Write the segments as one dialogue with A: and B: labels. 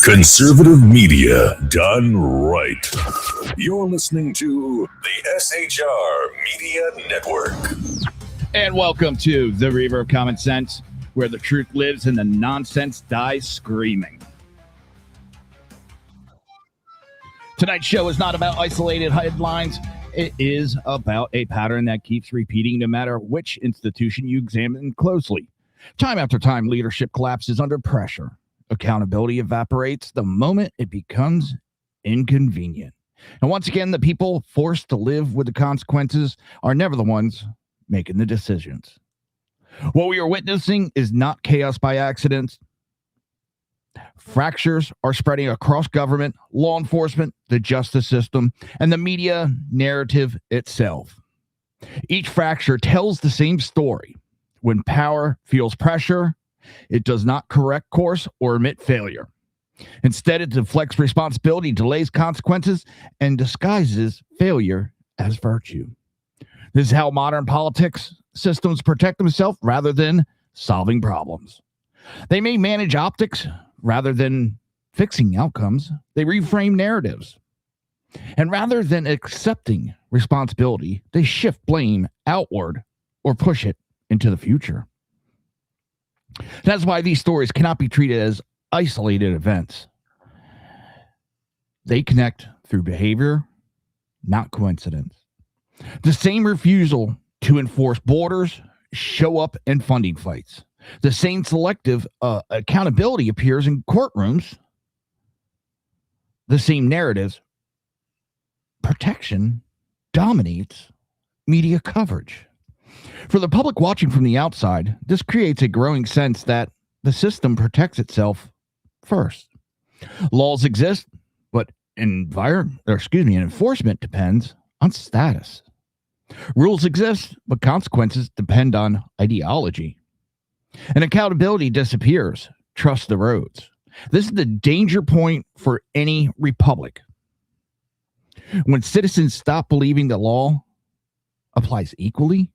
A: Conservative media done right. You're listening to the SHR Media Network.
B: And welcome to the Reaver of Common Sense, where the truth lives and the nonsense dies screaming. Tonight's show is not about isolated headlines. It is about a pattern that keeps repeating no matter which institution you examine closely. Time after time, leadership collapses under pressure. Accountability evaporates the moment it becomes inconvenient. And once again, the people forced to live with the consequences are never the ones making the decisions. What we are witnessing is not chaos by accident. Fractures are spreading across government, law enforcement, the justice system, and the media narrative itself. Each fracture tells the same story. When power feels pressure, it does not correct course or admit failure. Instead, it deflects responsibility, delays consequences, and disguises failure as virtue. This is how modern politics systems protect themselves rather than solving problems. They may manage optics rather than fixing outcomes. They reframe narratives. And rather than accepting responsibility, they shift blame outward or push it into the future. That's why these stories cannot be treated as isolated events. They connect through behavior, not coincidence. The same refusal to enforce borders show up in funding fights. The same selective accountability appears in courtrooms. The same narratives, protection dominates media coverage. For the public watching from the outside, this creates a growing sense that the system protects itself first. Laws exist, but enforcement depends on status. Rules exist, but consequences depend on ideology. And accountability disappears. Trust erodes. This is the danger point for any republic. When citizens stop believing the law applies equally,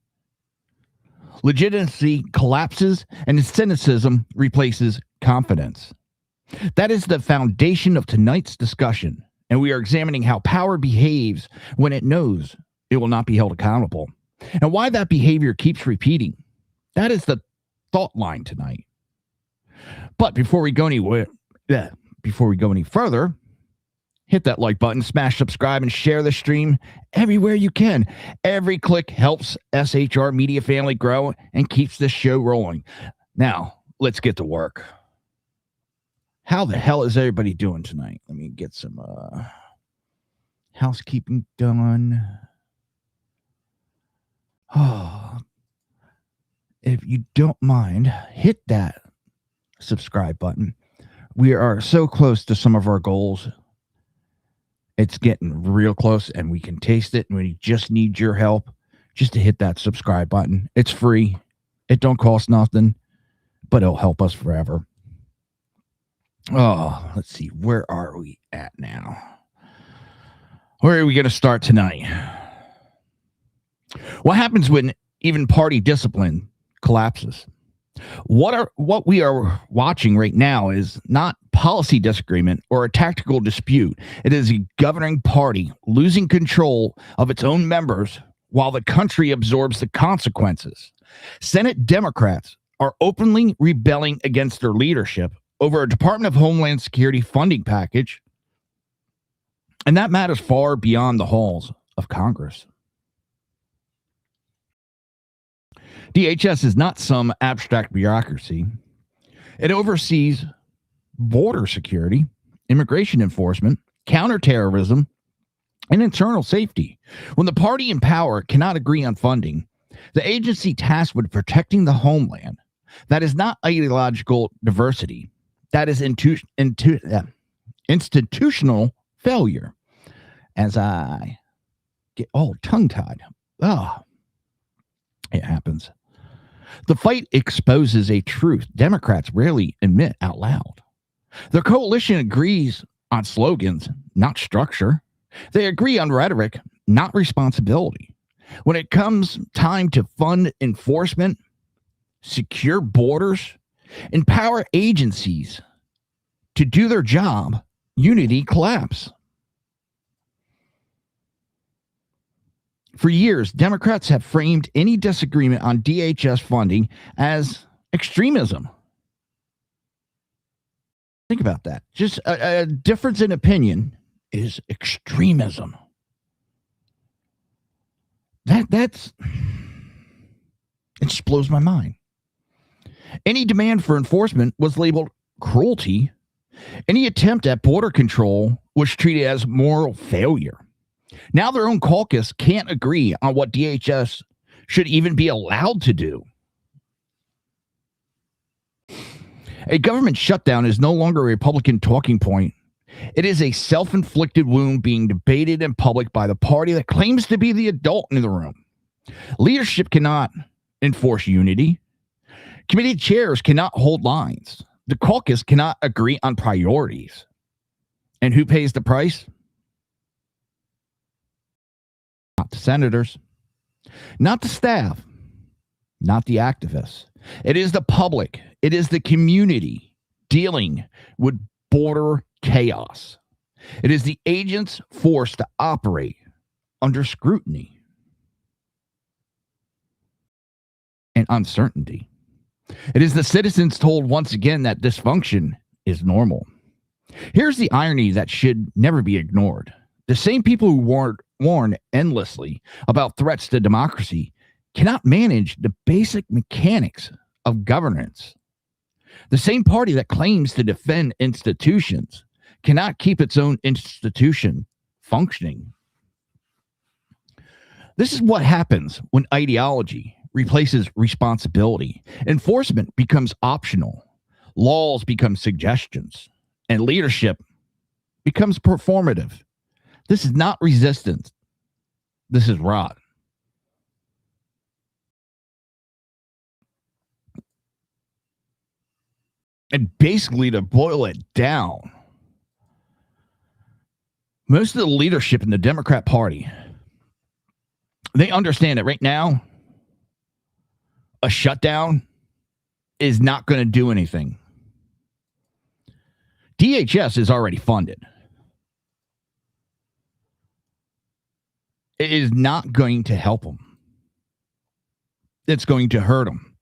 B: legitimacy collapses and cynicism replaces confidence. That is the foundation of tonight's discussion, and we are examining how power behaves when it knows it will not be held accountable, and why that behavior keeps repeating. That is the thought line tonight. But before we go any further, hit that like button, smash subscribe, and share the stream everywhere you can. Every click helps SHR Media family grow and keeps this show rolling. Now, let's get to work. How the hell is everybody doing tonight? Let me get some housekeeping done. Oh, if you don't mind, hit that subscribe button. We are so close to some of our goals. It's getting real close, and we can taste it, and we just need your help just to hit that subscribe button. It's free. It don't cost nothing, but it'll help us forever. Oh, let's see. Where are we at now? Where are we going to start tonight? What happens when even party discipline collapses? What we are watching right now is not policy disagreement or a tactical dispute. It is a governing party losing control of its own members while the country absorbs the consequences. Senate Democrats are openly rebelling against their leadership over a Department of Homeland Security funding package, and that matters far beyond the halls of Congress. DHS is not some abstract bureaucracy. It oversees border security, immigration enforcement, counterterrorism, and internal safety. When the party in power cannot agree on funding, the agency tasked with protecting the homeland, that is not ideological diversity. That is institutional failure. As I get all tongue-tied. It happens. The fight exposes a truth Democrats rarely admit out loud. The coalition agrees on slogans, not structure. They agree on rhetoric, not responsibility. When it comes time to fund enforcement, secure borders, empower agencies to do their job, unity collapse. For years, Democrats have framed any disagreement on DHS funding as extremism. Think about that. Just a difference in opinion is extremism. That's it just blows my mind. Any demand for enforcement was labeled cruelty. Any attempt at border control was treated as moral failure. Now their own caucus can't agree on what DHS should even be allowed to do. A government shutdown is no longer a Republican talking point. It is a self-inflicted wound being debated in public by the party that claims to be the adult in the room. Leadership cannot enforce unity. Committee chairs cannot hold lines. The caucus cannot agree on priorities. And who pays the price? Not the senators, not the staff, not the activists. It is the public. It is the community dealing with border chaos. It is the agents forced to operate under scrutiny and uncertainty. It is the citizens told once again that dysfunction is normal. Here's the irony that should never be ignored. The same people who warn endlessly about threats to democracy cannot manage the basic mechanics of governance. The same party that claims to defend institutions cannot keep its own institution functioning. This is what happens when ideology replaces responsibility. Enforcement becomes optional. Laws become suggestions. And leadership becomes performative. This is not resistance. This is rot. And basically, to boil it down, most of the leadership in the Democrat Party, they understand that right now, a shutdown is not going to do anything. DHS is already funded. It is not going to help them. It's going to hurt them.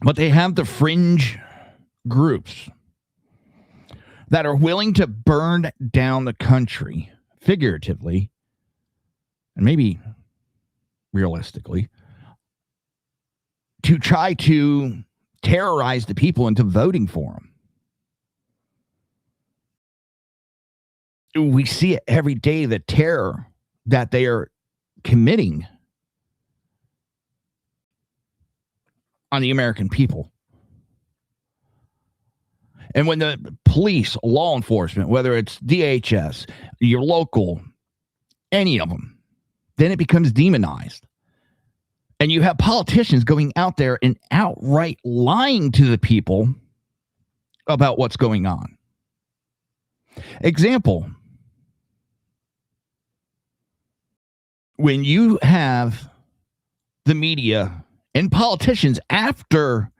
B: But they have the fringe groups that are willing to burn down the country, figuratively, and maybe realistically, to try to terrorize the people into voting for them. We see it every day, the terror that they are committing on the American people. And when the police, law enforcement, whether it's DHS, your local, any of them, then it becomes demonized. And you have politicians going out there and outright lying to the people about what's going on. Example, when you have the media and politicians, after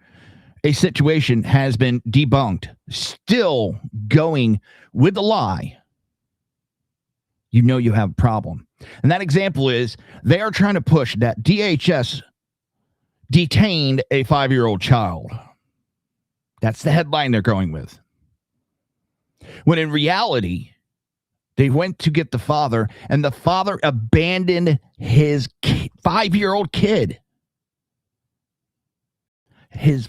B: a situation has been debunked, still going with the lie, you know you have a problem. And that example is they are trying to push that DHS detained a 5-year-old child. That's the headline they're going with. When in reality, they went to get the father, and the father abandoned his 5-year-old kid. The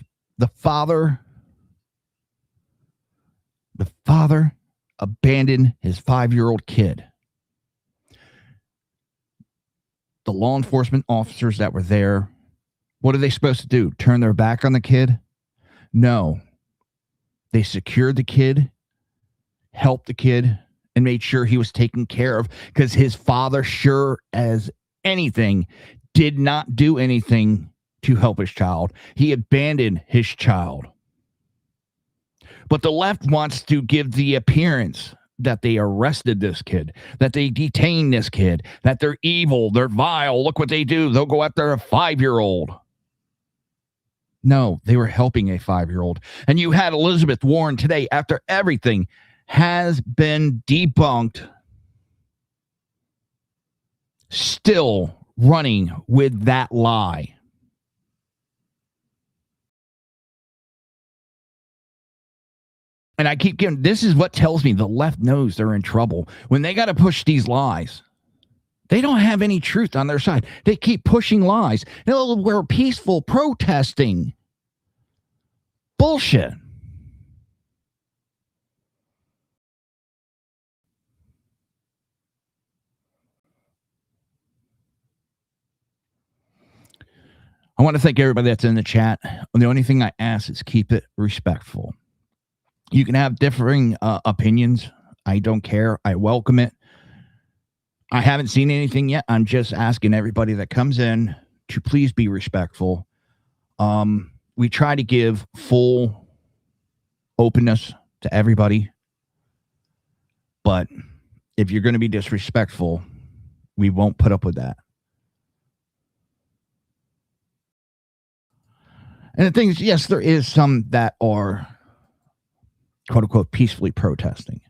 B: father abandoned his 5-year-old kid. The law enforcement officers that were there, what are they supposed to do? Turn their back on the kid? No. They secured the kid, helped the kid, and made sure he was taken care of, because his father, sure as anything, did not do anything to help his child. He abandoned his child. But the left wants to give the appearance that they arrested this kid, that they detained this kid, that they're evil, they're vile. Look what they do. They'll go after a 5-year-old. No, they were helping a 5-year-old. And you had Elizabeth Warren today, after everything has been debunked, still running with that lie. And I keep getting, this is what tells me the left knows they're in trouble. When they got to push these lies, they don't have any truth on their side. They keep pushing lies. No, we're peaceful protesting. Bullshit. I want to thank everybody that's in the chat. The only thing I ask is keep it respectful. You can have differing opinions. I don't care. I welcome it. I haven't seen anything yet. I'm just asking everybody that comes in to please be respectful. We try to give full openness to everybody. But if you're going to be disrespectful, we won't put up with that. And the thing is, yes, there is some that are, quote unquote, peacefully protesting.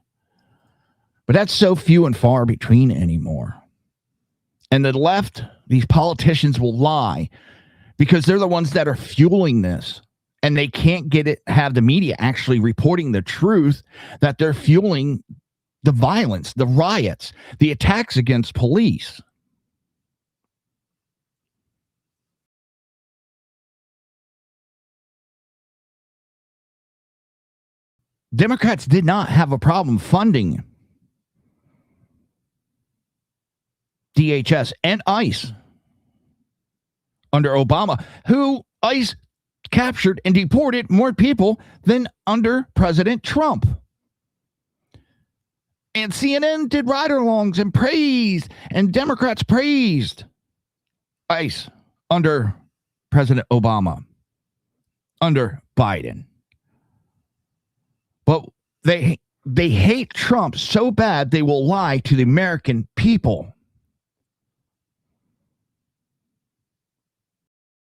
B: But that's so few and far between anymore. And the left, these politicians will lie because they're the ones that are fueling this. And they can't get it, have the media actually reporting the truth that they're fueling the violence, the riots, the attacks against police. Democrats did not have a problem funding DHS and ICE under Obama, who ICE captured and deported more people than under President Trump. And CNN did ride-alongs and praised, and Democrats praised ICE under President Obama, under Biden. But they hate Trump so bad they will lie to the American people.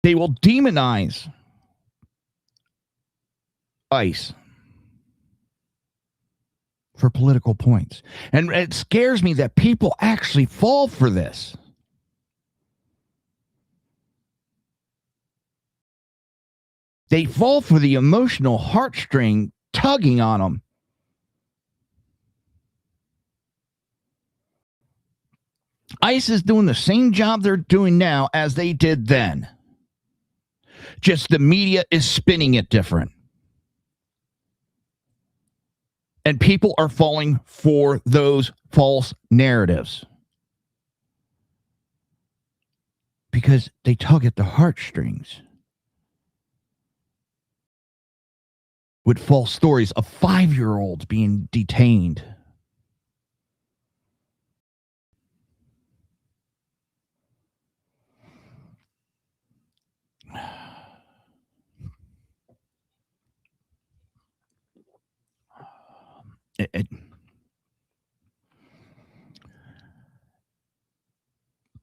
B: They will demonize ICE for political points. And it scares me that people actually fall for this. They fall for the emotional heartstring tugging on them. ICE is doing the same job they're doing now as they did then. Just the media is spinning it different. And people are falling for those false narratives. Because they tug at the heartstrings. With false stories of 5-year-olds being detained.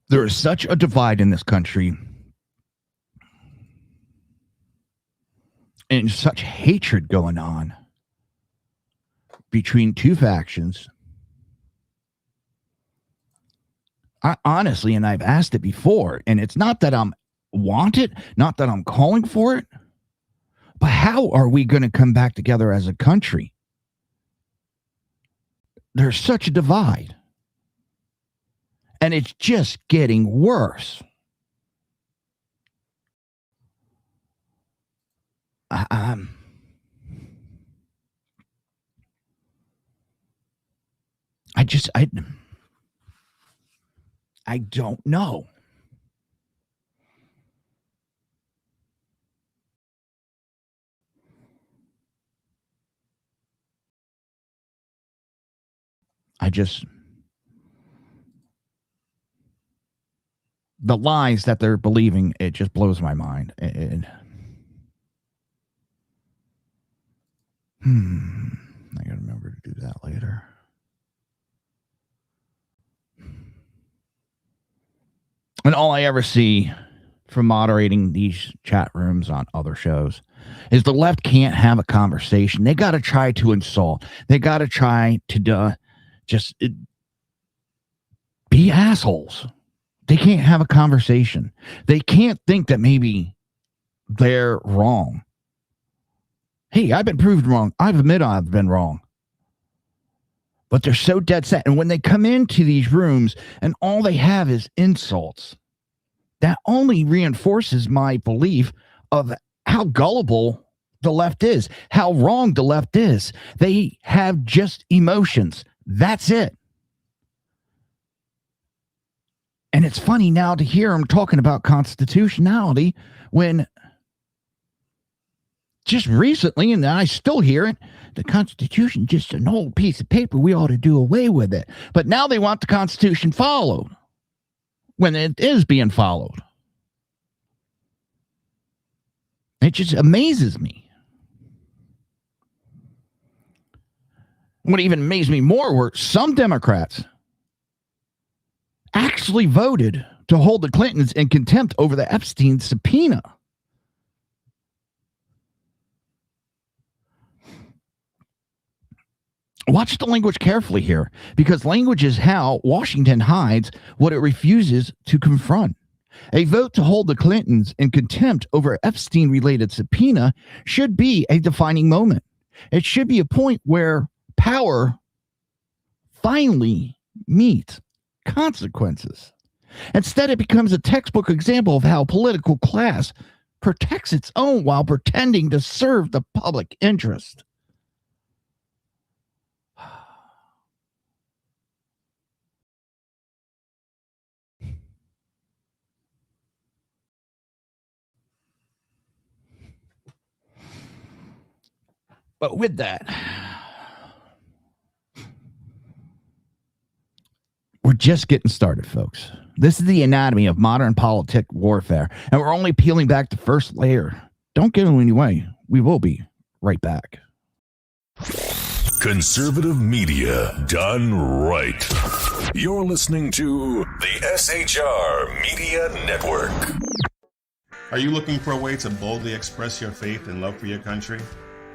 B: There is such a divide in this country and such hatred going on between two factions. I honestly, and I've asked it before, and it's not that I'm want it, not that I'm calling for it, but how are we going to come back together as a country? There's such a divide. And it's just getting worse. I don't know. The lies that they're believing, it just blows my mind. I gotta remember to do that later. And all I ever see from moderating these chat rooms on other shows is the left can't have a conversation. They got to try to insult. They got to try to just be assholes. They can't have a conversation. They can't think that maybe they're wrong. Hey, I've been proved wrong. I admit I've been wrong. But they're so dead set. And when they come into these rooms and all they have is insults, that only reinforces my belief of how gullible the left is, how wrong the left is. They have just emotions. That's it. And it's funny now to hear them talking about constitutionality when just recently, and I still hear it, the Constitution just an old piece of paper. We ought to do away with it. But now they want the Constitution followed when it is being followed. It just amazes me. What even amazed me more were some Democrats actually voted to hold the Clintons in contempt over the Epstein subpoena. Watch the language carefully here, because language is how Washington hides what it refuses to confront. A vote to hold the Clintons in contempt over Epstein-related subpoena should be a defining moment. It should be a point where power finally meets consequences. Instead, it becomes a textbook example of how a political class protects its own while pretending to serve the public interest. But with that, we're just getting started, folks. This is the anatomy of modern politic warfare, and we're only peeling back the first layer. Don't get in any way. We will be right back.
A: Conservative media done right. You're listening to the SHR Media Network.
C: Are you looking for a way to boldly express your faith and love for your country?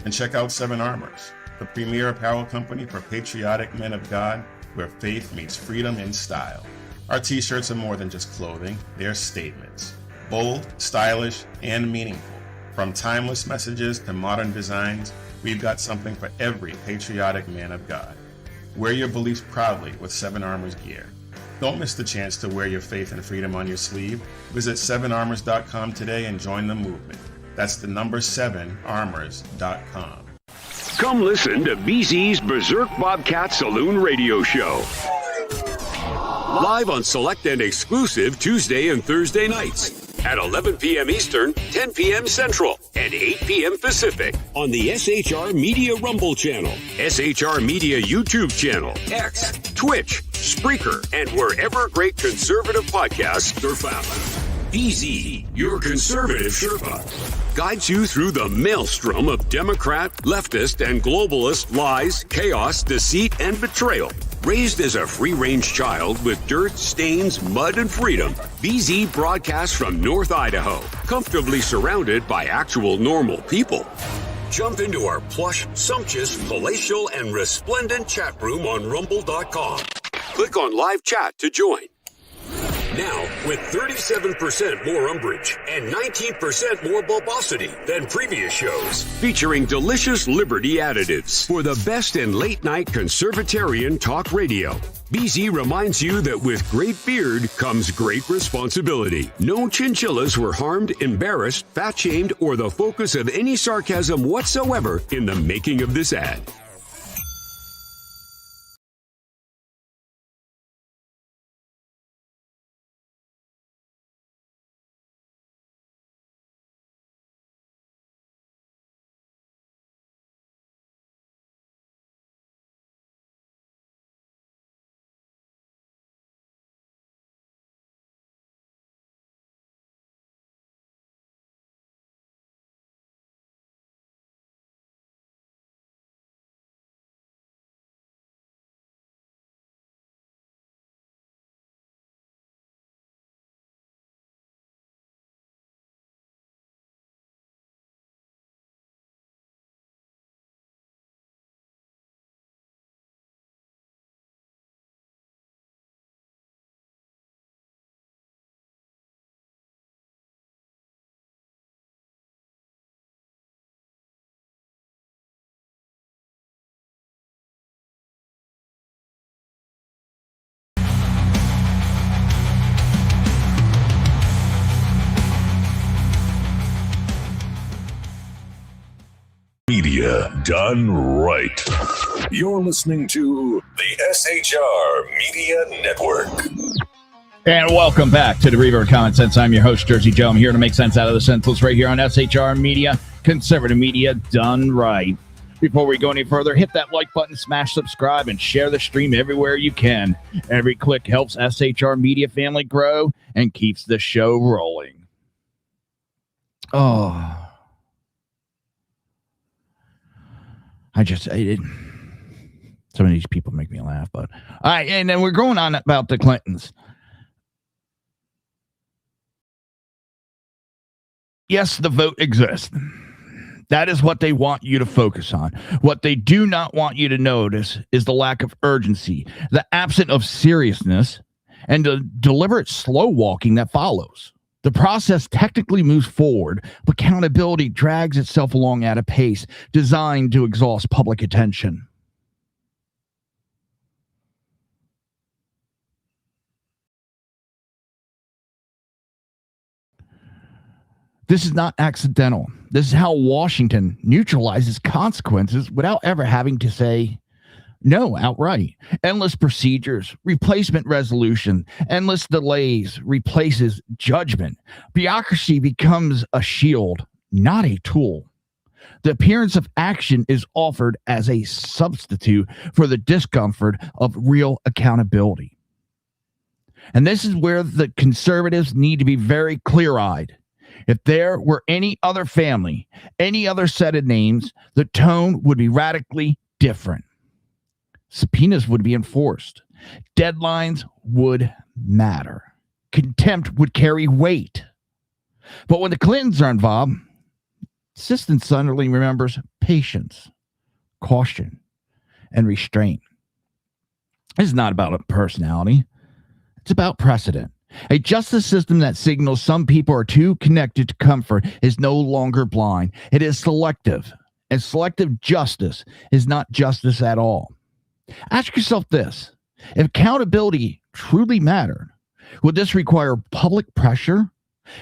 C: And check out Seven Armors, the premier apparel company for patriotic men of God, where faith meets freedom in style. Our t-shirts are more than just clothing, they're statements. Bold, stylish, and meaningful. From timeless messages to modern designs, we've got something for every patriotic man of God. Wear your beliefs proudly with Seven Armors gear. Don't miss the chance to wear your faith and freedom on your sleeve. Visit 7armors.com today and join the movement. That's the number 7armors.com.
D: Come listen to BZ's Berserk Bobcat Saloon Radio Show. Live on select and exclusive Tuesday and Thursday nights at 11 p.m. Eastern, 10 p.m. Central, and 8 p.m. Pacific on the SHR Media Rumble channel, SHR Media YouTube channel, X, Twitch, Spreaker, and wherever great conservative podcasts are found. BZ, your conservative Sherpa, guides you through the maelstrom of Democrat, leftist, and globalist lies, chaos, deceit, and betrayal. Raised as a free-range child with dirt, stains, mud, and freedom, BZ broadcasts from North Idaho, comfortably surrounded by actual normal people. Jump into our plush, sumptuous, palatial, and resplendent chat room on rumble.com. Click on live chat to join. Now, with 37% more umbrage and 19% more bulbosity than previous shows, featuring delicious Liberty additives for the best in late-night conservatarian talk radio. BZ reminds you that with great beard comes great responsibility. No chinchillas were harmed, embarrassed, fat-shamed, or the focus of any sarcasm whatsoever in the making of this ad.
A: Media done right. You're listening to the SHR Media Network.
B: And welcome back to the Reaver of Common Sense. I'm your host, Jersey Joe. I'm here to make sense out of the senseless right here on SHR Media, conservative media done right. Before we go any further, hit that like button, smash subscribe, and share the stream everywhere you can. Every click helps SHR Media family grow and keeps the show rolling. Oh, some of these people make me laugh, but all right. And then we're going on about the Clintons. Yes, the vote exists. That is what they want you to focus on. What they do not want you to notice is the lack of urgency, the absence of seriousness, and the deliberate slow walking that follows. The process technically moves forward, but accountability drags itself along at a pace designed to exhaust public attention. This is not accidental. This is how Washington neutralizes consequences without ever having to say no outright. Endless procedures, replacement resolution, endless delays replaces judgment. Bureaucracy becomes a shield, not a tool. The appearance of action is offered as a substitute for the discomfort of real accountability. And this is where the conservatives need to be very clear-eyed. If there were any other family, any other set of names, the tone would be radically different. Subpoenas would be enforced. Deadlines would matter. Contempt would carry weight. But when the Clintons are involved, the system suddenly remembers patience, caution, and restraint. It's not about a personality. It's about precedent. A justice system that signals some people are too connected to comfort is no longer blind. It is selective. And selective justice is not justice at all. Ask yourself this. If accountability truly mattered, would this require public pressure?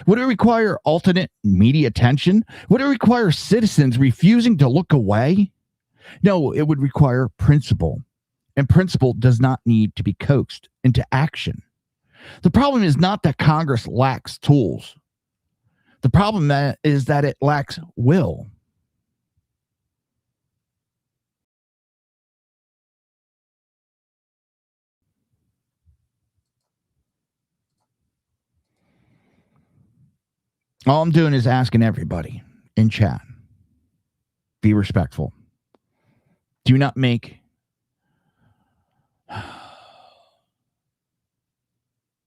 B: Would it require alternate media attention? Would it require citizens refusing to look away? No, it would require principle. And principle does not need to be coaxed into action. The problem is not that Congress lacks tools. The problem is that it lacks will. All I'm doing is asking everybody in chat, be respectful. Do not make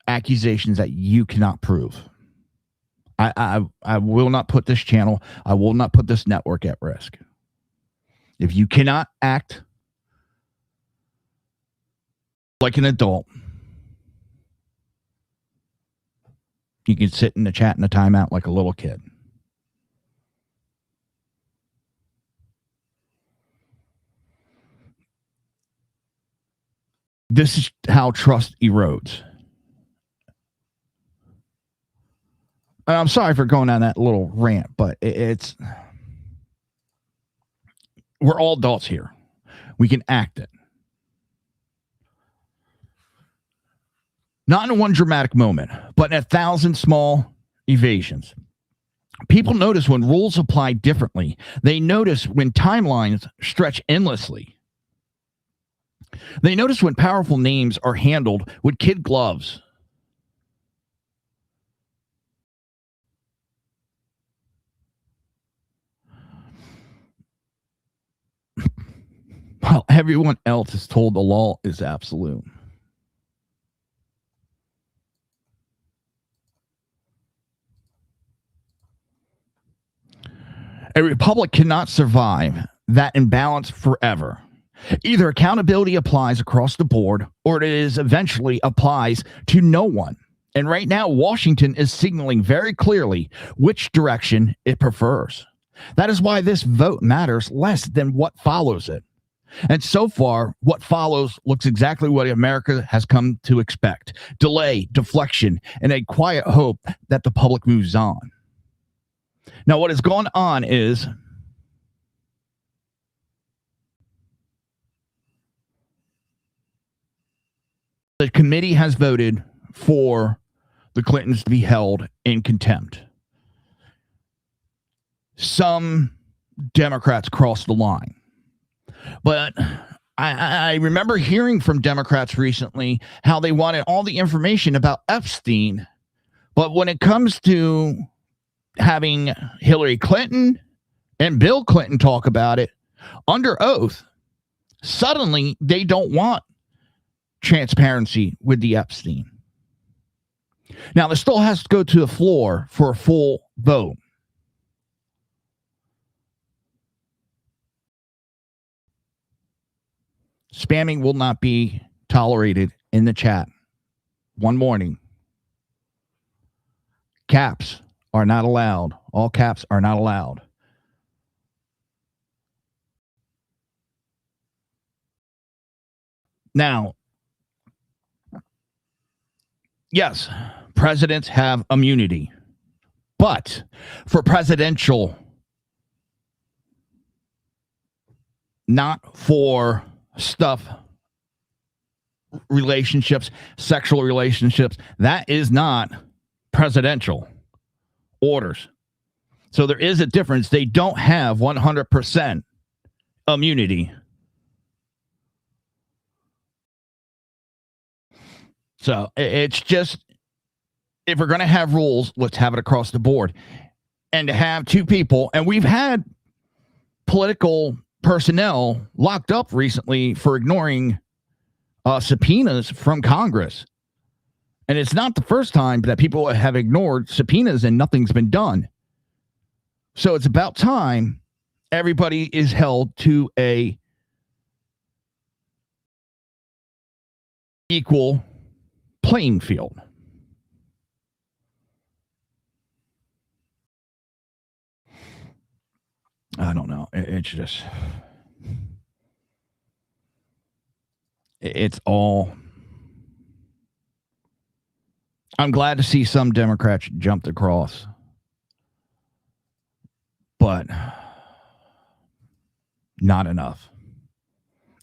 B: accusations that you cannot prove. I will not put this channel, I will not put this network at risk. If you cannot act like an adult, you can sit in the chat in a timeout like a little kid. This is how trust erodes. And I'm sorry for going on that little rant, but it's we're all adults here. We can act it. Not in one dramatic moment, but in 1,000 small evasions. People notice when rules apply differently. They notice when timelines stretch endlessly. They notice when powerful names are handled with kid gloves. While everyone else is told the law is absolute. A republic cannot survive that imbalance forever. Either accountability applies across the board, or it is eventually applies to no one. And right now, Washington is signaling very clearly which direction it prefers. That is why this vote matters less than what follows it. And so far, what follows looks exactly what America has come to expect. Delay, deflection, and a quiet hope that the public moves on. Now, what has gone on is The committee has voted for the Clintons to be held in contempt. Some Democrats crossed the line. But I remember hearing from Democrats recently how they wanted all the information about Epstein. But when it comes to having Hillary Clinton and Bill Clinton talk about it under oath, suddenly they don't want transparency with the Epstein. Now, this still has to go to the floor for a full vote. Spamming will not be tolerated in the chat. One warning. Caps are not allowed. All caps are not allowed. Now, yes, presidents have immunity, but for presidential, not for stuff, relationships, sexual relationships, that is not presidential orders. So there is a difference. They don't have 100% immunity. So it's just, if we're going to have rules, let's have it across the board. And to have two people, and we've had political personnel locked up recently for ignoring subpoenas from Congress. And it's not the first time that people have ignored subpoenas and nothing's been done. So it's about time everybody is held to a equal playing field. I don't know. It's just, it's all, I'm glad to see some Democrats jumped across, but not enough.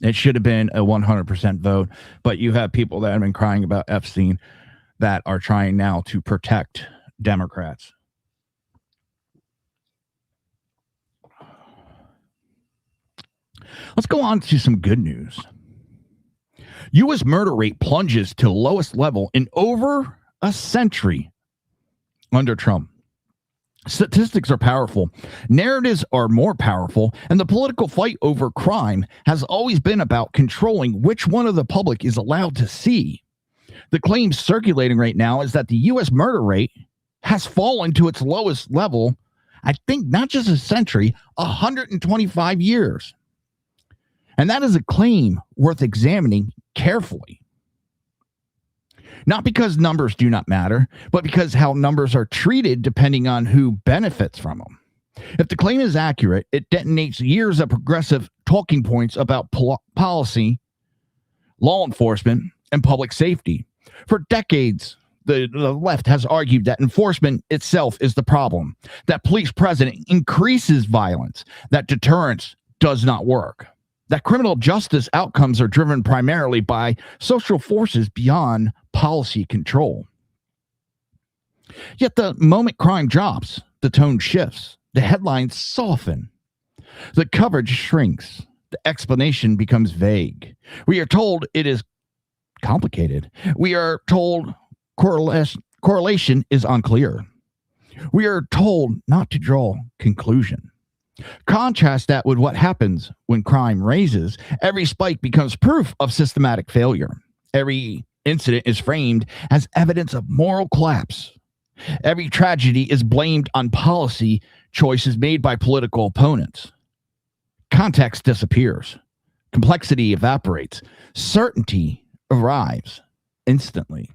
B: It should have been a 100% vote, but you have people that have been crying about Epstein that are trying now to protect Democrats. Let's go on to some good news. U.S. murder rate plunges to lowest level in over a century under Trump. Statistics are powerful. Narratives are more powerful, and the political fight over crime has always been about controlling which one of the public is allowed to see. The claim circulating right now is that the U.S. murder rate has fallen to its lowest level, I think not just a century, 125 years. And that is a claim worth examining carefully. Not because numbers do not matter, but because how numbers are treated depending on who benefits from them. If the claim is accurate, it detonates years of progressive talking points about policy, law enforcement, and public safety. For decades, the left has argued that enforcement itself is the problem, that police presence increases violence, that deterrence does not work, that criminal justice outcomes are driven primarily by social forces beyond policy control. Yet the moment crime drops, the tone shifts, the headlines soften, the coverage shrinks, the explanation becomes vague. We are told it is complicated. We are told correlation is unclear. We are told not to draw conclusion. Contrast that with what happens when crime raises. Every spike becomes proof of systematic failure. Every incident is framed as evidence of moral collapse. Every tragedy is blamed on policy choices made by political opponents. Context disappears. Complexity evaporates. Certainty arrives instantly.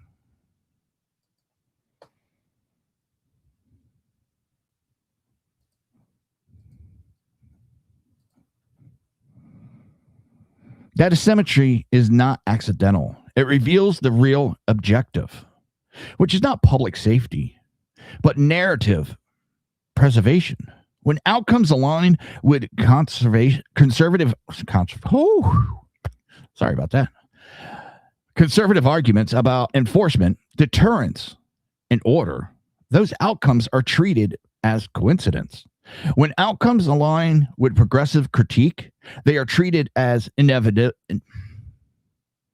B: That asymmetry is not accidental. It reveals the real objective, which is not public safety, but narrative preservation. When outcomes align with conservative Conservative arguments about enforcement, deterrence, and order, those outcomes are treated as coincidence. When outcomes align with progressive critique, they are treated as inevitable.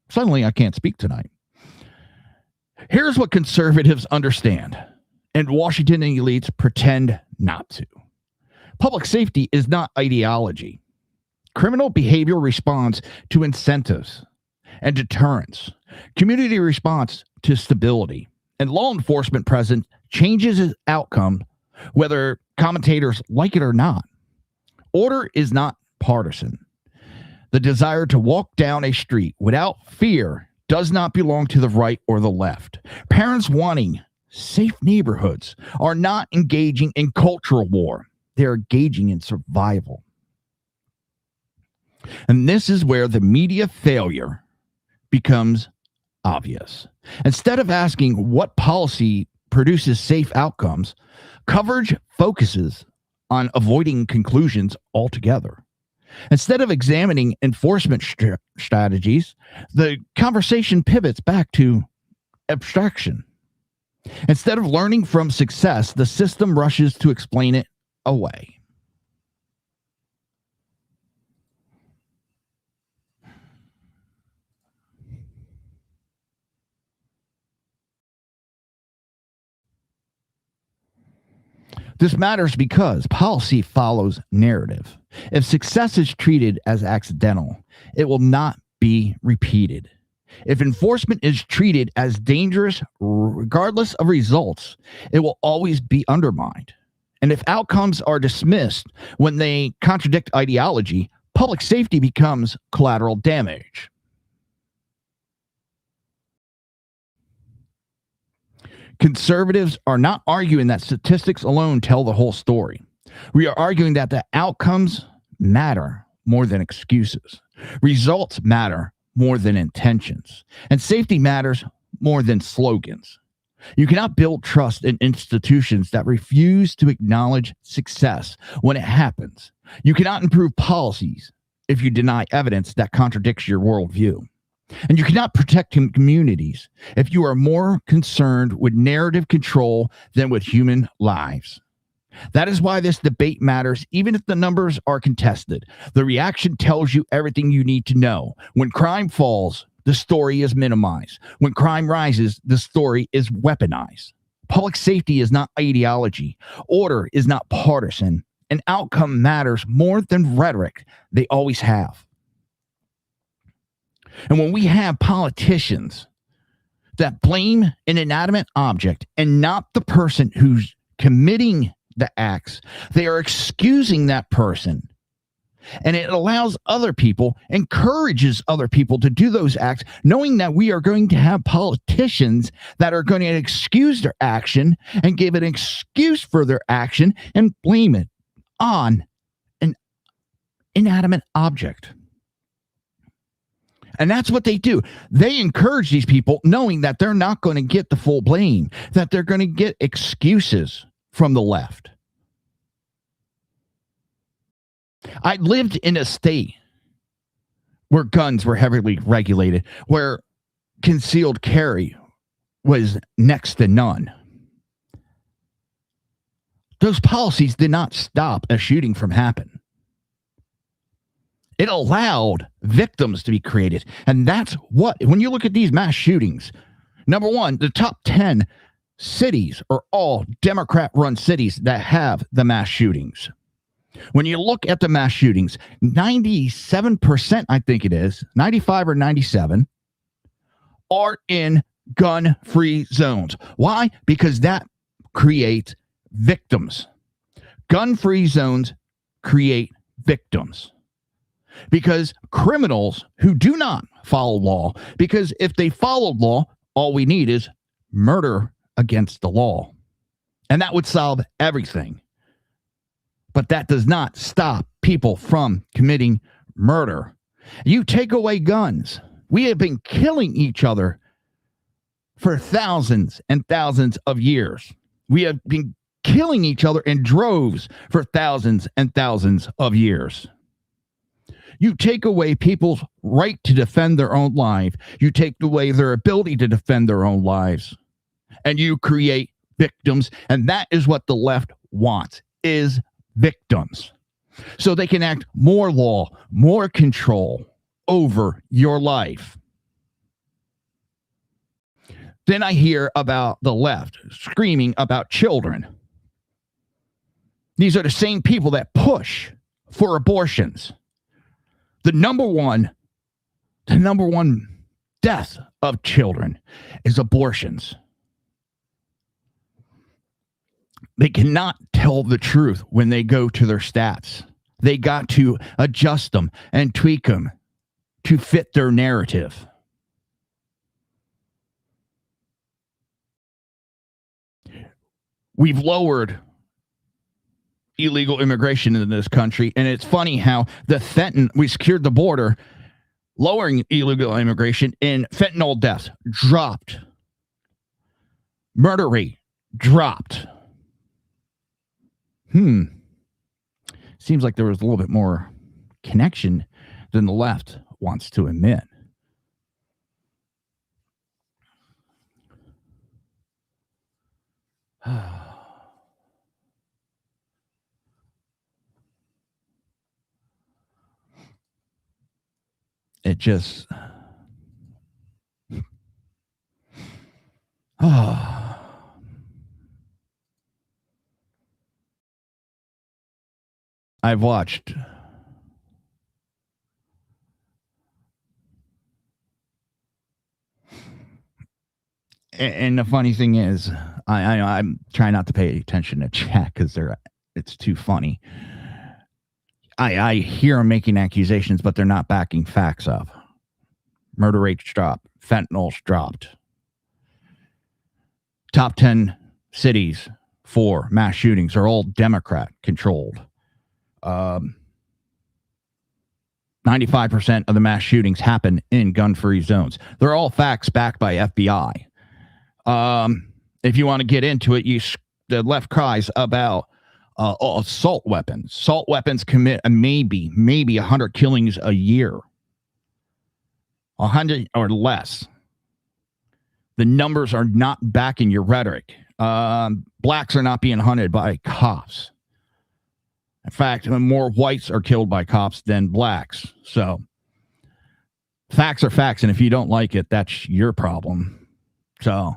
B: Suddenly, I can't speak tonight. Here's what conservatives understand, and Washington elites pretend not to. Public safety is not ideology. Criminal behavior responds to incentives and deterrence. Community response to stability. And law enforcement present changes its outcome, whether commentators like it or not. Order is not partisan. The desire to walk down a street without fear does not belong to the right or the left. Parents wanting safe neighborhoods are not engaging in cultural war. They're engaging in survival. And this is where the media failure becomes obvious. Instead of asking what policy produces safe outcomes, coverage focuses on avoiding conclusions altogether. Instead of examining enforcement strategies, the conversation pivots back to abstraction. Instead of learning from success, the system rushes to explain it away. This matters because policy follows narrative. If success is treated as accidental, it will not be repeated. If enforcement is treated as dangerous, regardless of results, it will always be undermined. And if outcomes are dismissed when they contradict ideology, public safety becomes collateral damage. Conservatives are not arguing that statistics alone tell the whole story. We are arguing that the outcomes matter more than excuses. Results matter more than intentions. And safety matters more than slogans. You cannot build trust in institutions that refuse to acknowledge success when it happens. You cannot improve policies if you deny evidence that contradicts your worldview. And you cannot protect communities if you are more concerned with narrative control than with human lives. That is why this debate matters, even if the numbers are contested. The reaction tells you everything you need to know. When crime falls, the story is minimized. When crime rises, the story is weaponized. Public safety is not ideology. Order is not partisan. An outcome matters more than rhetoric. They always have. And when we have politicians that blame an inanimate object and not the person who's committing the acts, they are excusing that person. And it allows other people, encourages other people to do those acts, knowing that we are going to have politicians that are going to excuse their action and give an excuse for their action and blame it on an inanimate object. And that's what they do. They encourage these people knowing that they're not going to get the full blame, that they're going to get excuses from the left. I lived in a state where guns were heavily regulated, where concealed carry was next to none. Those policies did not stop a shooting from happening. It allowed victims to be created. And that's what, when you look at these mass shootings, number one, the top 10 cities are all Democrat-run cities that have the mass shootings. When you look at the mass shootings, 97%, I think it is, 95 or 97, are in gun-free zones. Why? Because that creates victims. Gun-free zones create victims. Because criminals who do not follow law, because if they followed law, all we need is murder against the law. And that would solve everything. But that does not stop people from committing murder. You take away guns. We have been killing each other for thousands and thousands of years. We have been killing each other in droves for thousands and thousands of years. You take away people's right to defend their own life. You take away their ability to defend their own lives. And you create victims. And that is what the left wants, is victims. So they can act more law, more control over your life. Then I hear about the left screaming about children. These are the same people that push for abortions. The number one death of children is abortions. They cannot tell the truth when they go to their stats. They got to adjust them and tweak them to fit their narrative. We've lowered illegal immigration in this country, and it's funny how we secured the border, lowering illegal immigration, and fentanyl deaths dropped. Murder rate dropped. Seems like there was a little bit more connection than the left wants to admit. It just... I've watched and the funny thing is, I'm trying not to pay attention to chat because it's too funny. I hear them making accusations, but they're not backing facts up. Murder rates dropped. Fentanyl's dropped. Top 10 cities for mass shootings are all Democrat controlled. 95% of the mass shootings happen in gun-free zones. They're all facts backed by FBI. If you want to get into it, the left cries about assault weapons. Assault weapons commit maybe 100 killings a year. 100 or less. The numbers are not backing your rhetoric. Blacks are not being hunted by cops. In fact, more whites are killed by cops than blacks. So facts are facts, and if you don't like it, that's your problem. So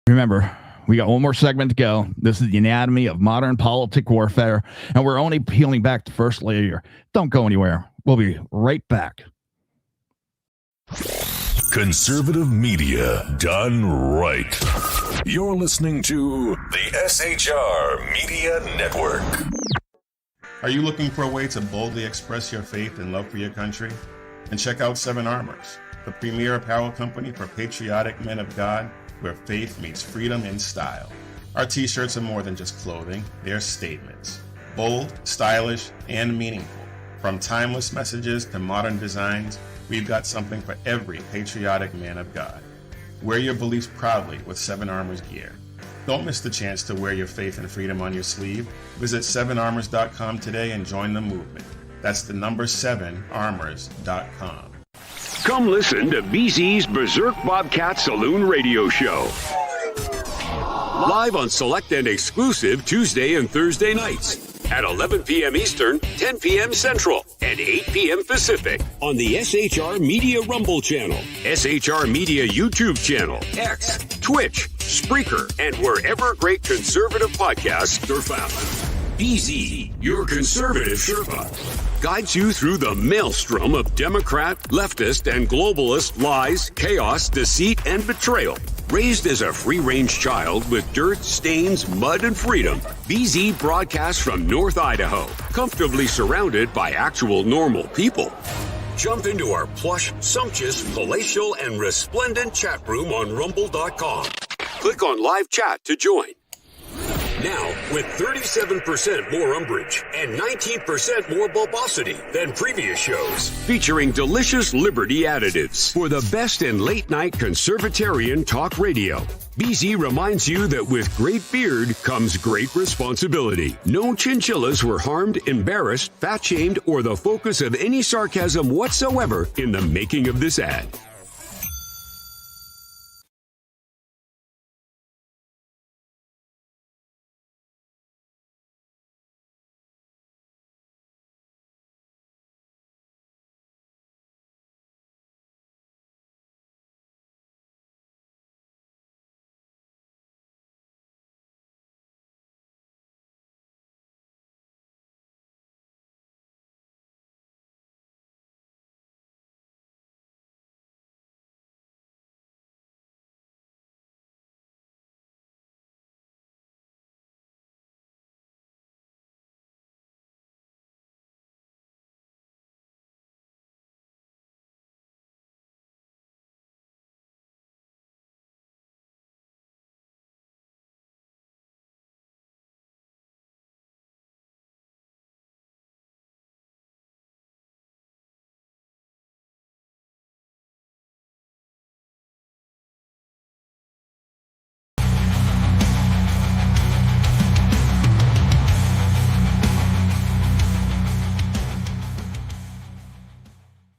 B: remember, we got one more segment to go. This is the anatomy of modern politic warfare, and we're only peeling back the first layer. Don't go anywhere. We'll be right back.
A: Conservative media done right. You're listening to the SHR Media Network.
C: Are you looking for a way to boldly express your faith and love for your country? And check out 7 Armors, the premier apparel company for patriotic men of God, where faith meets freedom in style. Our t-shirts are more than just clothing, they're statements. Bold, stylish, and meaningful. From timeless messages to modern designs, we've got something for every patriotic man of God. Wear your beliefs proudly with 7 Armors gear. Don't miss the chance to wear your faith and freedom on your sleeve. Visit 7armors.com today and join the movement. That's the number 7armors.com.
D: Come listen to BZ's Berserk Bobcat Saloon Radio Show. Live on select and exclusive Tuesday and Thursday nights at 11 p.m. Eastern, 10 p.m. Central, and 8 p.m. Pacific on the SHR Media Rumble channel, SHR Media YouTube channel, X, Twitch, Spreaker, and wherever great conservative podcasts are found. BZ, your conservative Sherpa, guides you through the maelstrom of Democrat, leftist, and globalist lies, chaos, deceit, and betrayal. Raised as a free-range child with dirt, stains, mud, and freedom, BZ broadcasts from North Idaho, comfortably surrounded by actual normal people. Jump into our plush, sumptuous, palatial, and resplendent chat room on rumble.com. Click on live chat to join. Now, with 37% more umbrage and 19% more bulbosity than previous shows, featuring delicious Liberty additives for the best in late-night conservatarian talk radio. BZ reminds you that with great beard comes great responsibility. No chinchillas were harmed, embarrassed, fat-shamed, or the focus of any sarcasm whatsoever in the making of this ad.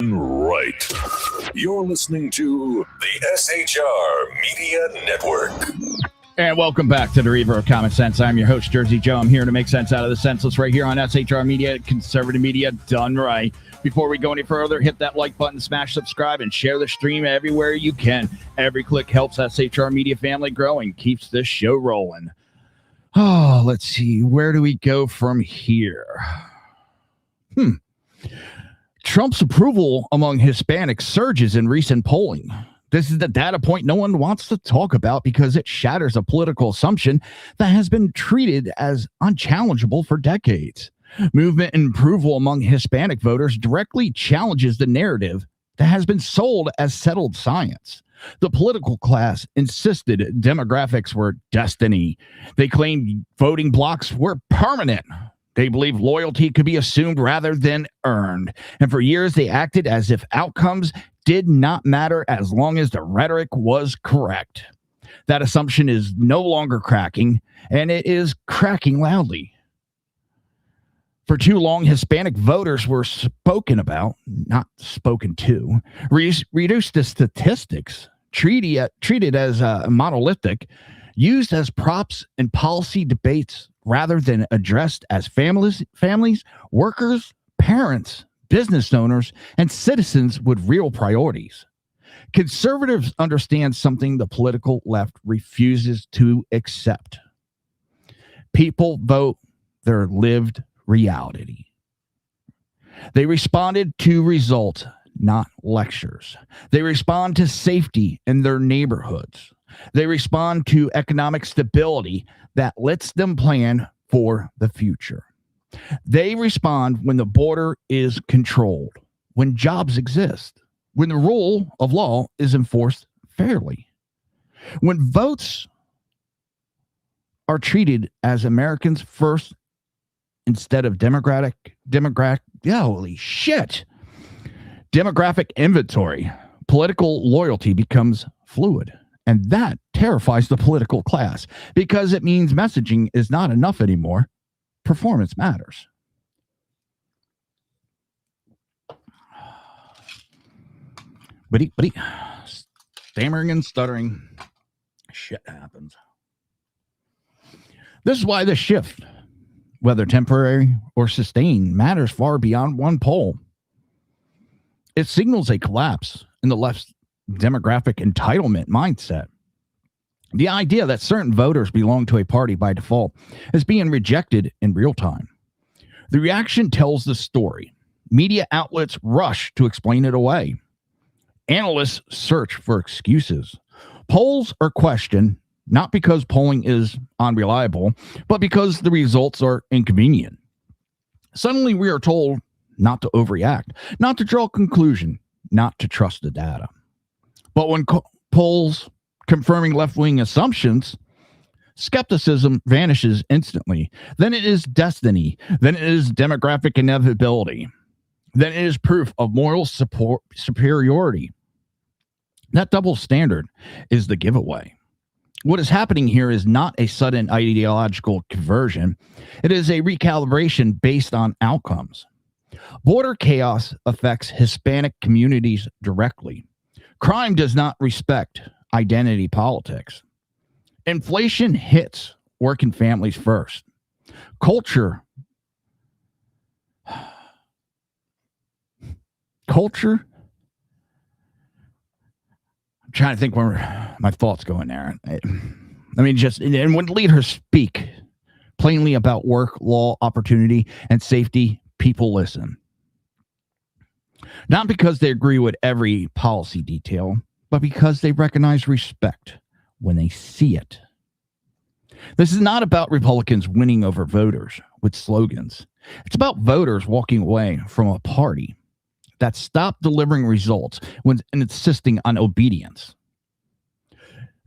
A: Right. You're listening to the SHR Media Network.
B: And welcome back to the Reaver of Common Sense. I'm your host, Jersey Joe. I'm here to make sense out of the senseless right here on SHR Media, conservative media done right. Before we go any further, hit that like button, smash subscribe, and share the stream everywhere you can. Every click helps SHR Media family grow and keeps this show rolling. Oh, let's see. Where do we go from here? Trump's approval among Hispanics surges in recent polling. This is the data point no one wants to talk about because it shatters a political assumption that has been treated as unchallengeable for decades. Movement and approval among Hispanic voters directly challenges the narrative that has been sold as settled science. The political class insisted demographics were destiny. They claimed voting blocks were permanent. They believed loyalty could be assumed rather than earned. And for years, they acted as if outcomes did not matter as long as the rhetoric was correct. That assumption is no longer cracking, and it is cracking loudly. For too long, Hispanic voters were spoken about, not spoken to, reduced to statistics, treated as monolithic, used as props in policy debates rather than addressed as families, workers, parents, business owners, and citizens with real priorities. Conservatives understand something the political left refuses to accept. People vote their lived reality. They responded to results, not lectures. They respond to safety in their neighborhoods. They respond to economic stability that lets them plan for the future. They respond when the border is controlled, when jobs exist, when the rule of law is enforced fairly, when votes are treated as Americans first instead of demographic inventory. Political loyalty becomes fluid. And that terrifies the political class because it means messaging is not enough anymore. Performance matters. But stammering and stuttering, shit happens. This is why the shift, whether temporary or sustained, matters far beyond one poll. It signals a collapse in the left's demographic entitlement mindset. The idea that certain voters belong to a party by default is being rejected in real time. The reaction tells the story. Media outlets rush to explain it away. Analysts search for excuses. Polls are questioned not because polling is unreliable, but because the results are inconvenient. Suddenly we are told not to overreact, not to draw a conclusion, not to trust the data. But when polls confirming left-wing assumptions skepticism vanishes instantly. Then it is destiny. Then it is demographic inevitability. Then it is proof of moral superiority. That double standard is the giveaway. What is happening here is not a sudden ideological conversion. It is a recalibration based on outcomes. Border chaos affects Hispanic communities directly. Crime does not respect identity politics. Inflation hits working families first. Culture. I'm trying to think where my thoughts go in there. And when leaders speak plainly about work, law, opportunity, and safety, people listen. Not because they agree with every policy detail, but because they recognize respect when they see it. This is not about Republicans winning over voters with slogans. It's about voters walking away from a party that stopped delivering results and insisting on obedience.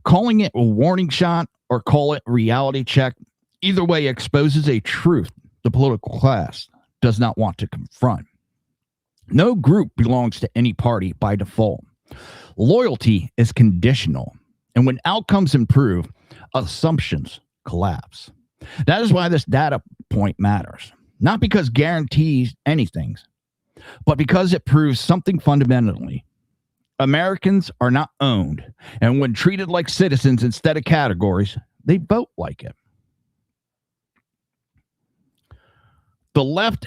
B: Calling it a warning shot or call it reality check, either way exposes a truth the political class does not want to confront. No group belongs to any party by default. Loyalty is conditional, and when outcomes improve, assumptions collapse. That is why this data point matters. Not because it guarantees anything, but because it proves something fundamentally. Americans are not owned, and when treated like citizens instead of categories, they vote like it. The left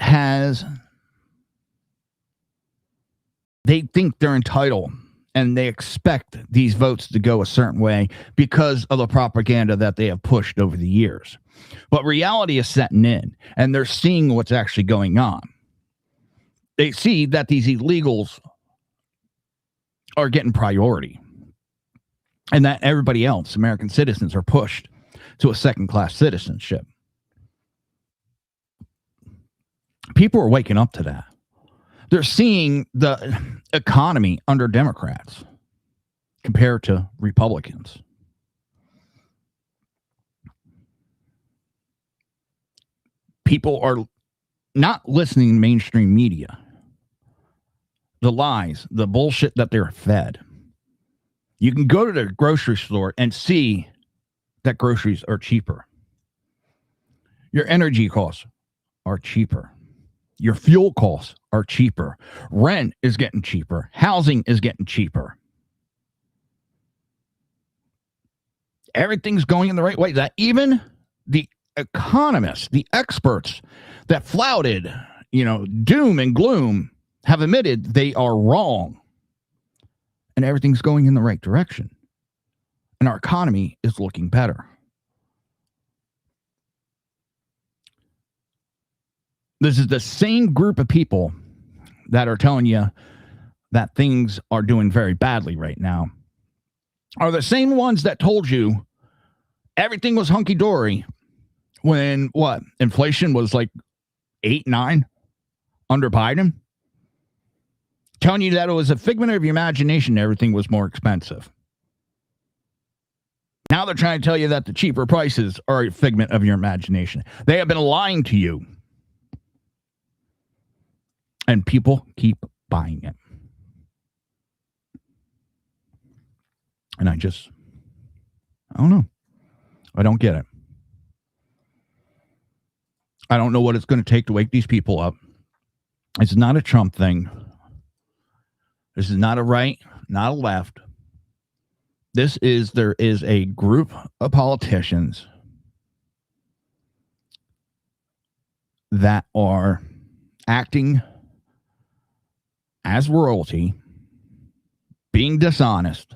B: they think they're entitled, and they expect these votes to go a certain way because of the propaganda that they have pushed over the years. But reality is setting in, and they're seeing what's actually going on. They see that these illegals are getting priority, and that everybody else, American citizens, are pushed to a second-class citizenship. People are waking up to that. They're seeing the economy under Democrats compared to Republicans. People are not listening to mainstream media. The lies, the bullshit that they're fed. You can go to the grocery store and see that groceries are cheaper. Your energy costs are cheaper. Your fuel costs are cheaper. Rent is getting cheaper. Housing is getting cheaper. Everything's going in the right way. That even the economists, the experts that flouted, doom and gloom have admitted they are wrong. And everything's going in the right direction. And our economy is looking better. This is the same group of people that are telling you that things are doing very badly right now are the same ones that told you everything was hunky-dory when inflation was like 8, 9 under Biden, telling you that it was a figment of your imagination, everything was more expensive. Now they're trying to tell you that the cheaper prices are a figment of your imagination. They have been lying to you. And people keep buying it. And I don't know. I don't get it. I don't know what it's going to take to wake these people up. It's not a Trump thing. This is not a right, not a left. There is a group of politicians that are acting as royalty, being dishonest.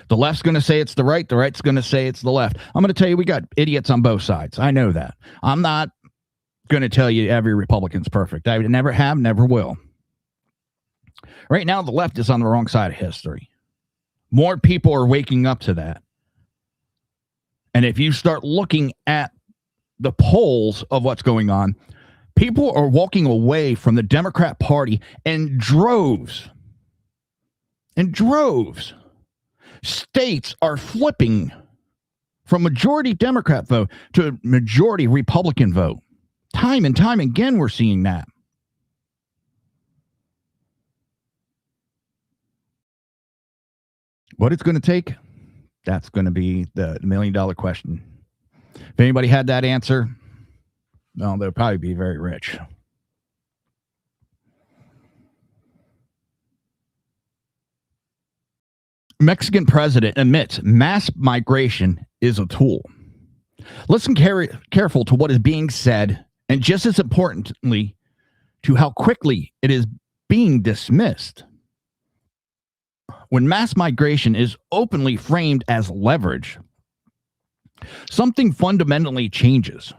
B: The left's going to say it's the right's going to say it's the left. I'm going to tell you, we got idiots on both sides. I know that. I'm not going to tell you every Republican's perfect. I never have, never will. Right now, the left is on the wrong side of history. More people are waking up to that. And if you start looking at the polls of what's going on, people are walking away from the Democrat Party in droves. In droves. States are flipping from majority Democrat vote to a majority Republican vote. Time and time again, we're seeing that. What it's going to take, that's going to be the $1 million question. If anybody had that answer, well, they'll probably be very rich. Mexican president admits mass migration is a tool. Listen careful to what is being said, and just as importantly, to how quickly it is being dismissed. When mass migration is openly framed as leverage, something fundamentally changes.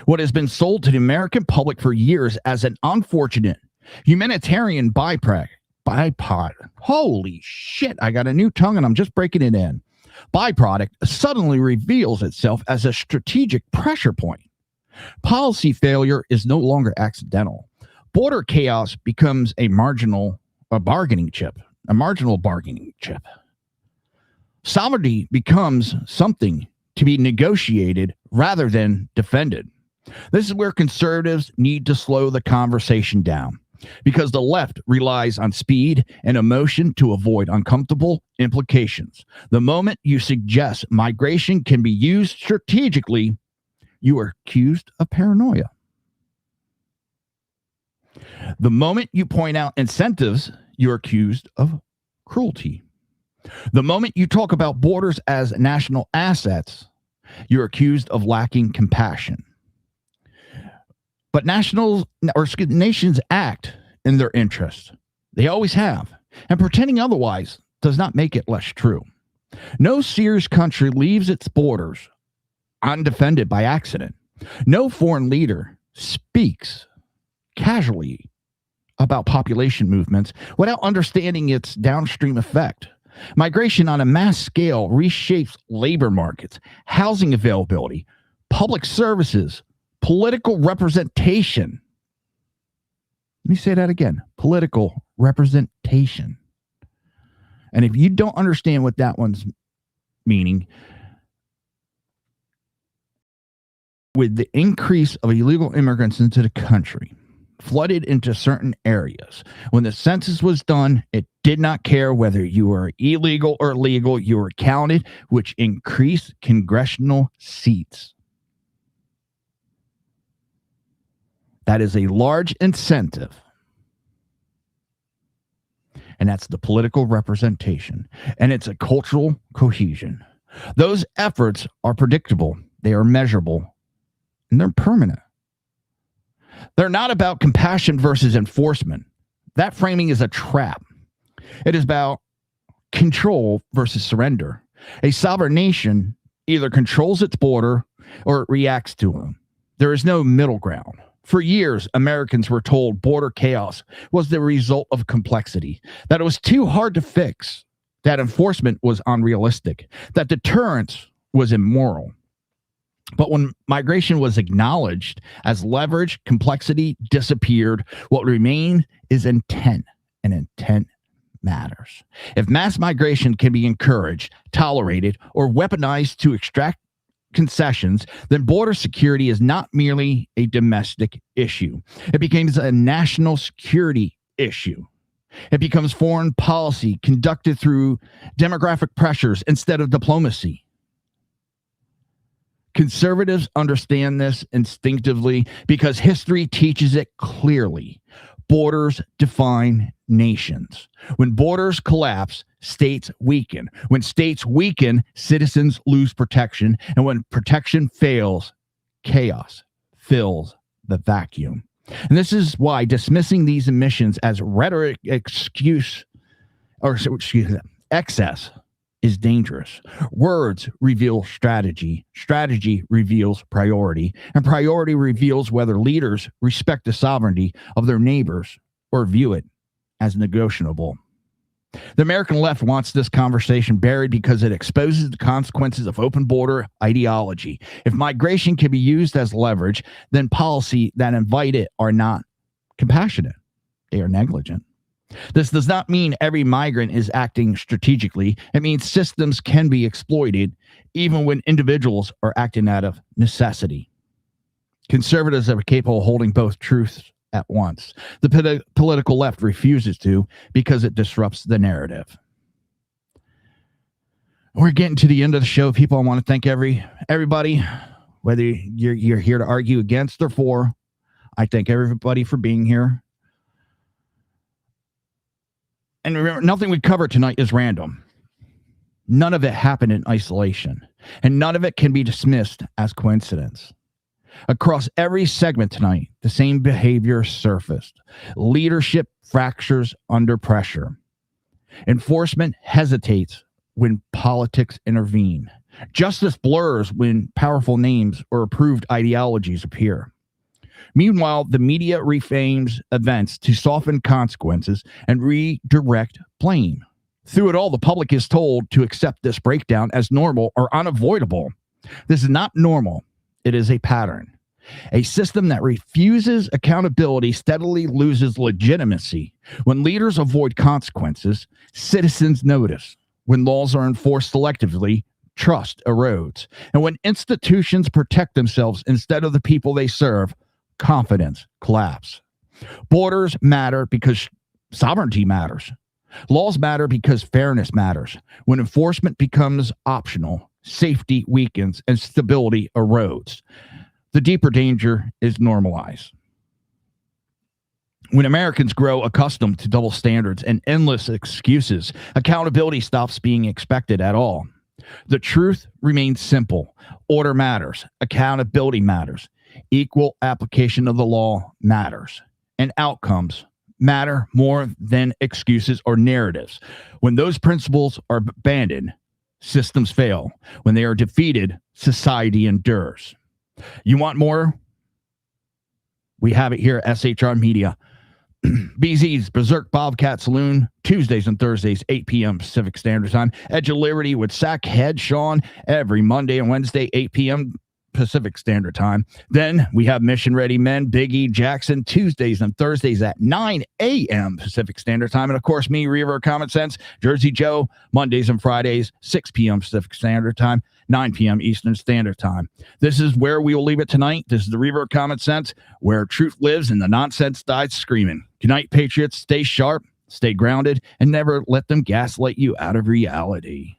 B: What has been sold to the American public for years as an unfortunate humanitarian byproduct. Holy shit, I got a new tongue and I'm just breaking it in. Byproduct suddenly reveals itself as a strategic pressure point. Policy failure is no longer accidental. Border chaos becomes a marginal bargaining chip. Sovereignty becomes something to be negotiated rather than defended. This is where conservatives need to slow the conversation down, because the left relies on speed and emotion to avoid uncomfortable implications. The moment you suggest migration can be used strategically, you are accused of paranoia. The moment you point out incentives, you're accused of cruelty. The moment you talk about borders as national assets, you're accused of lacking compassion. But nations act in their interest. They always have. And pretending otherwise does not make it less true. No serious country leaves its borders undefended by accident. No foreign leader speaks casually about population movements without understanding its downstream effect. Migration on a mass scale reshapes labor markets, housing availability, public services, political representation. Let me say that again. Political representation. And if you don't understand what that one's meaning, with the increase of illegal immigrants into the country, flooded into certain areas. When the census was done, it did not care whether you were illegal or legal. You were counted, which increased congressional seats. That is a large incentive. And that's the political representation. And it's a cultural cohesion. Those efforts are predictable. They are measurable. And they're permanent. They're not about compassion versus enforcement. That framing is a trap. It is about control versus surrender. A sovereign nation either controls its border or it reacts to them. There is no middle ground. For years, Americans were told border chaos was the result of complexity, that it was too hard to fix, that enforcement was unrealistic, that deterrence was immoral. But when migration was acknowledged as leverage, complexity disappeared. What remained is intent, and intent matters. If mass migration can be encouraged, tolerated, or weaponized to extract concessions, then border security is not merely a domestic issue. It becomes a national security issue. It becomes foreign policy conducted through demographic pressures instead of diplomacy. Conservatives understand this instinctively because history teaches it clearly. Borders define nations. When borders collapse, states weaken. When states weaken, citizens lose protection. And when protection fails, chaos fills the vacuum. And this is why dismissing these emissions as rhetoric excess is dangerous. Words reveal strategy. Strategy reveals priority. And priority reveals whether leaders respect the sovereignty of their neighbors or view it as negotiable. The American left wants this conversation buried because it exposes the consequences of open border ideology. If migration can be used as leverage, then policy that invite it are not compassionate. They are negligent. This does not mean every migrant is acting strategically. It means systems can be exploited even when individuals are acting out of necessity. Conservatives are capable of holding both truths at once. The political left refuses to because it disrupts the narrative. We're getting to the end of the show, people. I want to thank everybody, whether you're here to argue against or for. I thank everybody for being here. And remember, nothing we cover tonight is random. None of it happened in isolation, and none of it can be dismissed as coincidence. Across every segment tonight, the same behavior surfaced. Leadership fractures under pressure. Enforcement hesitates when politics intervene. Justice blurs when powerful names or approved ideologies appear. Meanwhile, the media reframes events to soften consequences and redirect blame. Through it all, the public is told to accept this breakdown as normal or unavoidable. This is not normal. It is a pattern. A system that refuses accountability steadily loses legitimacy. When leaders avoid consequences, citizens notice. When laws are enforced selectively, trust erodes. And when institutions protect themselves instead of the people they serve, confidence collapse. Borders matter because sovereignty matters. Laws matter because fairness matters. When enforcement becomes optional, safety weakens and stability erodes. The deeper danger is normalized. When Americans grow accustomed to double standards and endless excuses, accountability stops being expected at all. The truth remains simple. Order matters. Accountability matters. Equal application of the law matters. And outcomes matter more than excuses or narratives. When those principles are abandoned, systems fail. When they are defeated, society endures. You want more? We have it here at SHR Media. BZ's Berserk Bobcat Saloon, Tuesdays and Thursdays, 8 p.m. Pacific Standard Time. Edge of Liberty with Sackhead Sean every Monday and Wednesday, 8 p.m. Pacific Standard Time. Then we have Mission Ready Men, Big E Jackson, Tuesdays and Thursdays at 9 a.m. Pacific Standard Time. And of course, me, Reaver of Common Sense, Jersey Joe, Mondays and Fridays, 6 p.m. Pacific Standard Time, 9 p.m. Eastern Standard Time. This is where we will leave it tonight. This is the Reaver of Common Sense, where truth lives and the nonsense dies screaming. Good night, Patriots. Stay sharp, stay grounded, and never let them gaslight you out of reality.